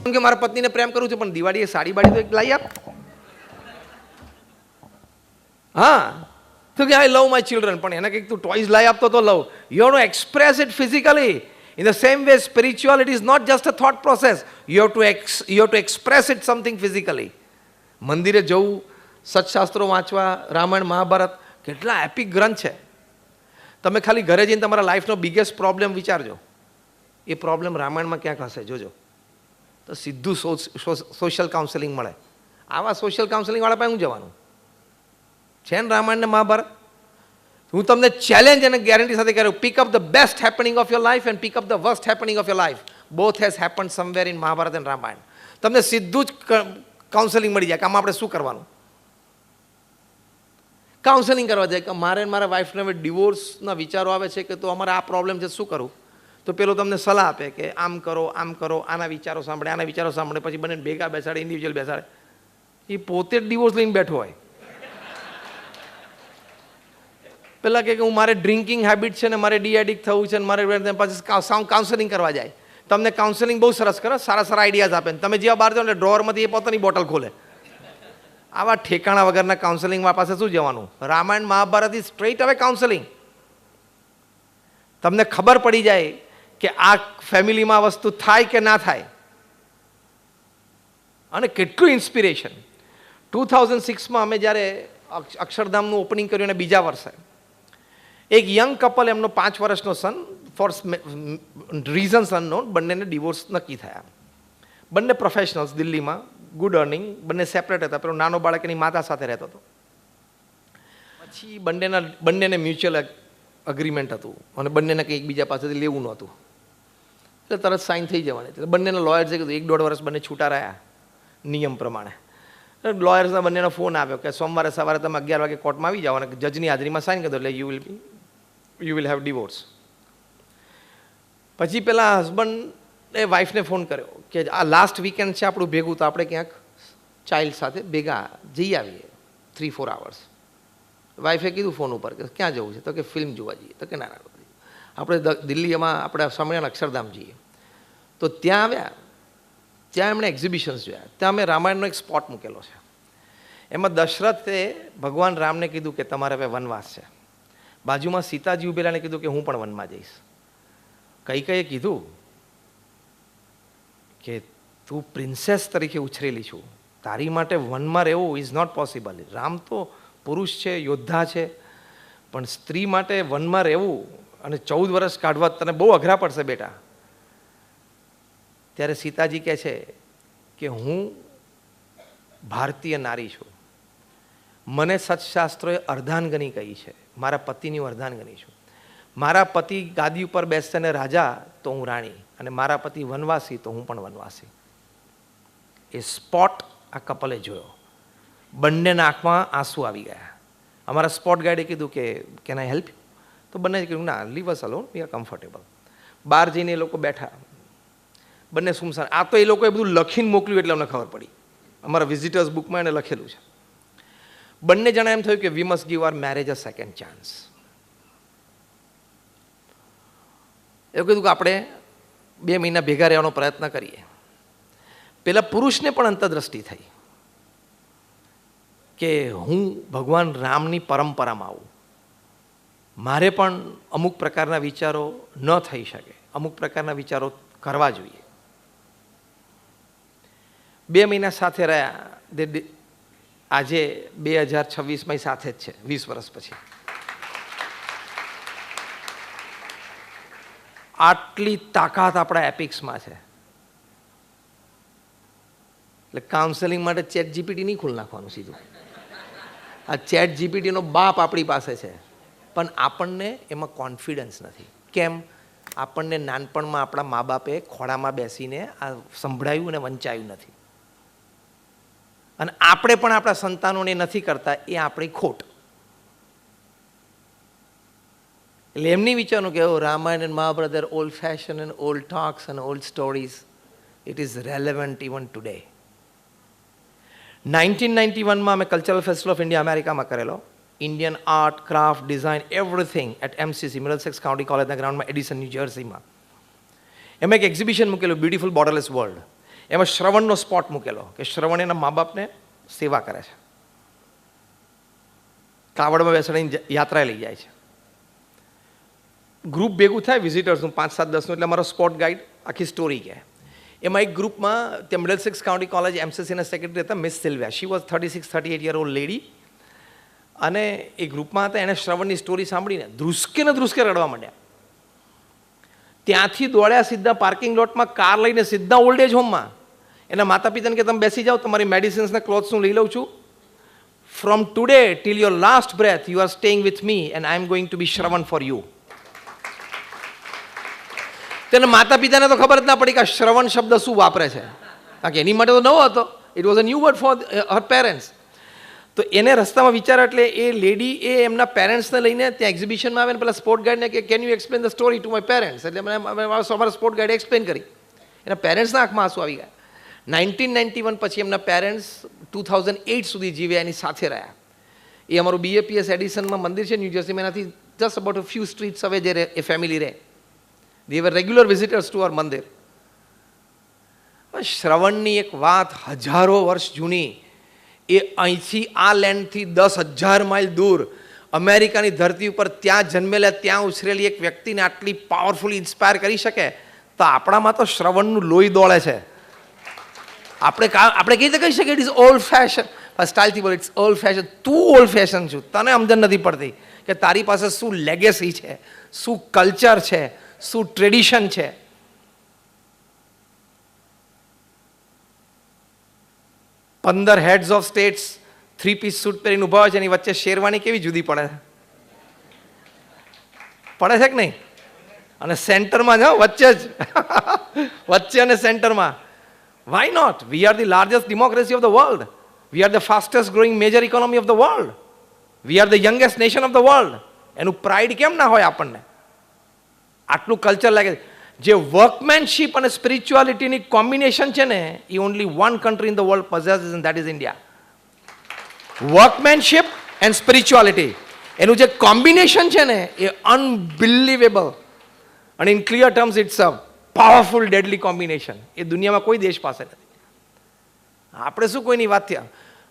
કેમ કે મારા પત્નીને પ્રેમ કરું છું, પણ દિવાળીએ સાડી બાડી તો એક લાવી આપ. હા, તો કે આઈ લવ માય ચિલ્ડ્રન, પણ એને કંઈક તું ટોયઝ લાવી આપતો તો love. You have to express it physically. In the same way, spirituality is not just a thought process. You have to express it something physically. મંદિરે જવું, સત્શાસ્ત્રો વાંચવા, રામાયણ મહાભારત કેટલા એપિક ગ્રંથ છે. તમે ખાલી ઘરે જઈને તમારા લાઈફનો બિગેસ્ટ પ્રોબ્લેમ વિચારજો, એ પ્રોબ્લેમ રામાયણમાં ક્યાંક હશે, જોજો. તો સીધું સોશિયલ કાઉન્સેલિંગ મળે. આવા સોશિયલ કાઉન્સેલિંગવાળા પાસે હું જવાનું છે ને રામાયણ ને મહાભારત. હું તમને ચેલેન્જ અને ગેરંટી સાથે કહું, pick up the best happening of your life and pick up the worst happening of your life. Both has happen somewhere in Mahabharat and Ramayan. તમને સીધું જ કાઉન્સેલિંગ મળી જાય કે આમાં આપણે શું કરવાનું. કાઉન્સેલિંગ કરવા જાય કે મારે મારા વાઈફને હવે ડિવોર્સના વિચારો આવે છે, કે તો અમારે આ પ્રોબ્લેમ છે, શું કરું. તો પેલો તમને સલાહ આપે કે આમ કરો, આના વિચારો સાંભળે, આના વિચારો સાંભળે, પછી બંને ભેગા બેસાડે, ઇન્ડિવિજ્યુઅલ બેસાડે. એ પોતે જ ડિવોર્સ લઈને બેઠો હોય. પેલા કે હું મારે ડ્રિંકિંગ હેબિટ છે ને મારે ડી એડિક્ટ થવું છે ને મારે પછી કાઉન્સેલિંગ કરવા જાય. તમને કાઉન્સેલિંગ બહુ સરસ કરે, સારા સારા આઈડિયાઝ આપે. તમે જ્યાં બહાર જાઓ ને ડ્રોવરમાંથી એ પોતાની બોટલ ખોલે. આવા ઠેકાણા વગરના કાઉન્સેલિંગમાં પાસે શું જવાનું. રામાયણ મહાભારત ઇઝ સ્ટ્રેટ હવે કાઉન્સેલિંગ. તમને ખબર પડી જાય કે આ ફેમિલીમાં વસ્તુ થાય કે ના થાય. અને કેટલું ઇન્સ્પિરેશન. 2006માં અમે જ્યારે અક્ષરધામનું ઓપનિંગ કર્યું અને બીજા વર્ષે એક યંગ કપલ, એમનો 5 વર્ષનો સન, ફોર રીઝન્સ અનનોન, બંનેને ડિવોર્સ નક્કી થયા. બંને પ્રોફેશનલ્સ, દિલ્હીમાં, ગુડ અર્નિંગ, બંને સેપરેટ હતા. પેલો નાનો બાળક એની માતા સાથે રહેતો હતો. પછી બંનેને મ્યુચ્યુઅલ અગ્રીમેન્ટ હતું અને બંનેને કંઈ એકબીજા પાસેથી લેવું નહોતું, એટલે તરત સાઇન થઈ જવાની. એટલે બંનેના લોયર્સે કીધું 1-1.5 વર્ષ બંને છૂટા રહ્યા નિયમ પ્રમાણે. લોયર્સના બંનેનો ફોન આવ્યો કે સોમવારે સવારે તમે 11 વાગે કોર્ટમાં આવી જાઓ અને જજની હાજરીમાં સાઇન કરી દો, એટલે યુ વિલ હેવ ડિવોર્સ. પછી પેલા હસબન્ડે વાઈફને ફોન કર્યો કે આ લાસ્ટ વીકેન્ડ છે આપણું ભેગું, તો આપણે ક્યાંક ચાઇલ્ડ સાથે ભેગા જઈ આવીએ 3-4 hours. વાઈફે કીધું ફોન ઉપર કે ક્યાં જવું છે, તો કે ફિલ્મ જોવા જઈએ. તો કે ના, આપણે દિલ્હીમાં આપણે સ્વામિનારાયણ અક્ષરધામ જઈએ. તો ત્યાં આવ્યા, ત્યાં એમણે એક્ઝિબિશન્સ જોયા. ત્યાં અમે રામાયણનો એક સ્પોટ મૂકેલો છે. એમાં દશરથે ભગવાન રામને કીધું કે તમારે હવે વનવાસ છે. બાજુમાં સીતાજી ઉભેલાને કીધું કે હું પણ વનમાં જઈશ. કૈકેયીએ કીધું કે તું પ્રિન્સેસ તરીકે ઉછરેલી છું, તારી માટે વનમાં રહેવું ઇઝ નોટ પોસિબલ. રામ તો પુરુષ છે, યોદ્ધા છે, પણ સ્ત્રી માટે વનમાં રહેવું અને 14 વર્ષ કાઢવા તને બહુ અઘરા પડશે બેટા. ત્યારે સીતાજી કહે છે કે હું ભારતીય નારી છું, મને સત્શાસ્ત્રોએ અર્ધાંગની કહી છે, મારા પતિની હું અર્ધાંગની છું. મારા પતિ ગાદી ઉપર બેસશે ને રાજા, તો હું રાણી, અને મારા પતિ વનવાસી, તો હું પણ વનવાસી. એ સ્પોટ આ કપલે જોયો. બંનેના આંખમાં આંસુ આવી ગયા. અમારા સ્પોટ ગાઈડે કીધું કે કેન આઈ હેલ્પ યુ? તો બંને કીધું ના, leave us alone, we are comfortable. બહાર જઈને એ લોકો બેઠા, બંને સુમસાન. આ તો એ લોકોએ બધું લખીને મોકલ્યું એટલે અમને ખબર પડી. અમારા વિઝિટર્સ બુકમાં એને લખેલું છે. બંને જણા એમ થયું કે we must give our marriage a second chance. એવું કીધું કે આપણે 2 મહિના ભેગા રહેવાનો પ્રયત્ન કરીએ. પેલા પુરુષને પણ અંતરદ્રષ્ટિ થઈ કે હું ભગવાન રામની પરંપરામાં આવું, મારે પણ અમુક પ્રકારના વિચારો ન થઈ શકે, અમુક પ્રકારના વિચારો કરવા જોઈએ. 2 મહિના સાથે રહ્યા. આજે 2026માં સાથે જ છે, 20 વર્ષ પછી. આટલી તાકાત આપણા એપિક્સમાં છે. એટલે કાઉન્સેલિંગ માટે ચેટ જીપીટી નહીં ખોલી નાખવાનું સીધું. આ ચેટ જીપીટીનો બાપ આપણી પાસે છે, પણ આપણને એમાં કોન્ફિડન્સ નથી. કેમ? આપણને નાનપણમાં આપણા મા બાપે ખોળામાં બેસીને આ સંભળાયું અને વંચાયું નથી, અને આપણે પણ આપણા સંતાનોને નથી કરતા. એ આપણી ખોટ. એટલે એમની વિચારનું કે Ramayana and Mahabharata are old fashion and old talks and old stories. It is relevant even today. 1991માં અમે કલ્ચરલ ફેસ્ટિવલ ઓફ ઇન્ડિયા અમેરિકામાં કરેલો. Indian art, craft, design, everything at MCC, Middlesex county કોલેજના ગ્રાઉન્ડમાં, એડિસન, ન્યૂ જર્સીમાં. એમાં એક એક્ઝિબિશન મૂકેલું, beautiful borderless world. એમાં શ્રવણનો સ્પોટ મૂકેલો કે શ્રવણ એના મા બાપને સેવા કરે છે, કાવડમાં બેસાડીને યાત્રાએ લઈ જાય છે. ગ્રુપ ભેગું થાય વિઝિટર્સનું 5-7-10નું, એટલે અમારો સ્પોટ ગાઈડ આખી સ્ટોરી કહે. એમાં એક ગ્રુપમાં ત્યાં મિડલસેક્સ કાઉન્ટી કોલેજ એમસીસીના સેક્રેટરી હતા miss Sylvia. She was 36-38 year old lady. અને એ ગ્રુપમાં હતા, એણે શ્રવણની સ્ટોરી સાંભળીને ધ્રુસકે ને ધ્રુસકે રડવા માંડ્યા. ત્યાંથી દોડ્યા સીધા પાર્કિંગ લોટમાં કાર લઈને સીધા ઓલ્ડ એજ હોમમાં. એના માતા પિતાને કે તમે બેસી જાઓ, તમારી મેડિસિન્સ ને ક્લોથ્સ હું લઈ લઉં છું. From today till your last breath you are staying with me and I am going to be Shravan for you. તેને માતા પિતાને તો ખબર જ ના પડી કે આ શ્રવણ શબ્દ શું વાપરે છે, કારણ કે એની માટે તો નવો હતો. It was a new word for her parents. તો એને રસ્તામાં વિચારો એટલે એ લેડી એ એમના પેરેન્ટ્સને લઈને ત્યાં એક્ઝિબિશનમાં આવે ને પેલા સ્પોર્ટ ગાઈડને કે can you explain the story to my parents. એટલે અમારા સ્પોર્ટ ગાઈડે એક્સપ્લેન કરી. એના પેરેન્ટ્સના આંખમાં આંસુ આવી ગયા. 1991 પછી એમના પેરેન્ટ્સ 2008 સુધી જીવ્યા, એની સાથે રહ્યા. એ અમારું BAPS એડિસનમાં મંદિર છે ન્યૂ જર્સીમાં, એનાથી just about a few streets હવે જે એ ફેમિલી રહે. They were regular visitors to our મંદિર. શ્રવણની એક વાત હજારો વર્ષ જૂની, એ અહીંથી આ લેન્ડથી 10,000 માઇલ દૂર અમેરિકાની ધરતી ઉપર ત્યાં જન્મેલા ત્યાં ઉછરેલી એક વ્યક્તિને આટલી પાવરફુલી ઇન્સ્પાયર કરી શકે, તો આપણામાં તો શ્રવણનું લોહી દોડે છે. આપણે કેવી રીતે કહી શકીએ ઇટ ઇઝ ઓલ્ડ ફેશન? સ્ટાઇલથી બોલે ઇટ્સ ઓલ્ડ ફેશન. તું ઓલ્ડ ફેશન છું, તને સમજણ નથી પડતી કે તારી પાસે શું લેગેસી છે, શું કલ્ચર છે, શું ટ્રેડિશન છે. 15 heads of states 3-piece suit પહેરીને ઊભા હોય છે, એની વચ્ચે શેરવાની કેવી જુદી પડે છે કે નહીં? અને સેન્ટરમાં જ, વચ્ચે જ વચ્ચે અને સેન્ટરમાં. Why not? We are the largest democracy of the world. We are the fastest growing major economy of the world. We are the youngest nation of the world. એનું પ્રાઇડ કેમ ના હોય આપણને? આટલું કલ્ચર લાગે. જે વર્કમેનશીપ અને સ્પિરિચ્યુઆલિટીની કોમ્બિનેશન છે ને, એ only one country in the world possesses and that is India. Workmanship and spirituality, એનું જે કોમ્બિનેશન છે ને, એ અનબિલીવેબલ. અને in clear terms it's a powerful deadly combination. એ દુનિયામાં કોઈ દેશ પાસે નથી. આપણે શું કોઈની વાત થયા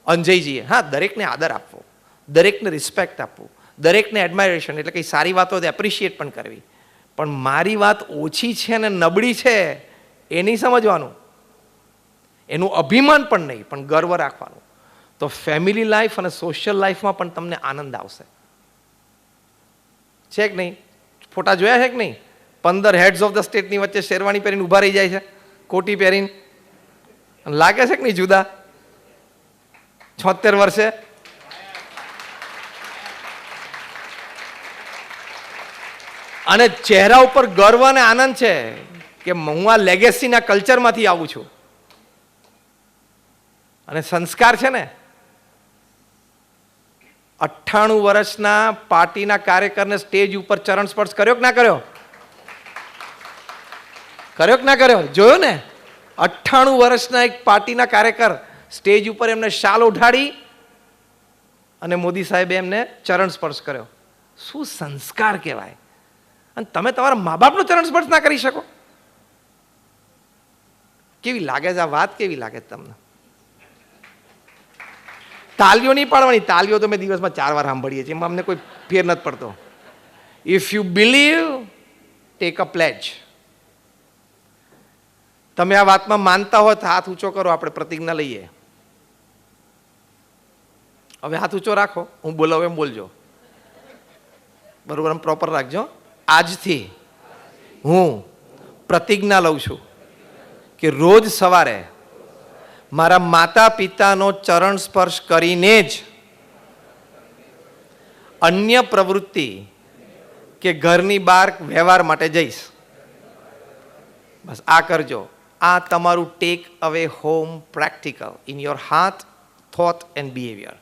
અંજાઈ જઈએ? હા, દરેકને આદર આપવો, દરેકને રિસ્પેક્ટ આપવું, દરેકને એડમાયરેશન, એટલે કંઈ સારી વાતો એપ્રિશિએટ પણ કરવી. પણ મારી વાત ઓછી છે ને નબળી છે એ નહીં સમજવાનું, એનું અભિમાન પણ નહીં, પણ ગર્વ રાખવાનું. તો ફેમિલી લાઈફ અને સોશિયલ લાઈફમાં પણ તમને આનંદ આવશે. છે કે નહીં? ફોટા જોયા છે કે નહીં? 15 હેડ્સ ઓફ ધ સ્ટેટની વચ્ચે શેરવાની પહેરીને ઊભા રહી જાય છે, કોટી પહેરીને. લાગે છે કે નહીં જુદા? 76 વર્ષે. અને ચહેરા ઉપર ગર્વ અને આનંદ છે કે હું આ લેગેસીના કલ્ચરમાંથી આવું છું. અને સંસ્કાર છે ને, 98 વર્ષના પાર્ટીના કાર્યકરને સ્ટેજ ઉપર ચરણ સ્પર્શ કર્યો કે ના કર્યો? કર્યો કે ના કર્યો? જોયો ને? 98 વર્ષના એક પાર્ટીના કાર્યકર સ્ટેજ ઉપર એમને શાલ ઉઠાડી અને મોદી સાહેબે એમને ચરણ સ્પર્શ કર્યો. શું સંસ્કાર કહેવાય! અને તમે તમારા મા બાપનો ચરણ સ્પર્શ ના કરી શકો? કેવી લાગે છે આ વાત? કેવી લાગે તમને? તાલીઓ નહીં પાડવાની. તાલીઓ તો મેં દિવસમાં 4 વાર સાંભળીએ છીએ, એમાં અમને કોઈ ફેર નથી પડતો. If you believe, take a pledge. તમે આ વાતમાં માનતા હો તો હાથ ઊંચો કરો, આપણે પ્રતિજ્ઞા લઈએ. હવે હાથ ઊંચો રાખો, હું બોલાવું એમ બોલજો. બરોબર? પ્રોપર રાખજો. આજથી હું પ્રતિજ્ઞા લઉં છું કે રોજ સવારે મારા માતા પિતાનો ચરણ સ્પર્શ કરીને જ અન્ય પ્રવૃત્તિ કે ઘરની બહાર વ્યવહાર માટે જઈશ. બસ આ કરજો. આ તમારું ટેક અવે home practical in your heart, thought and behaviour.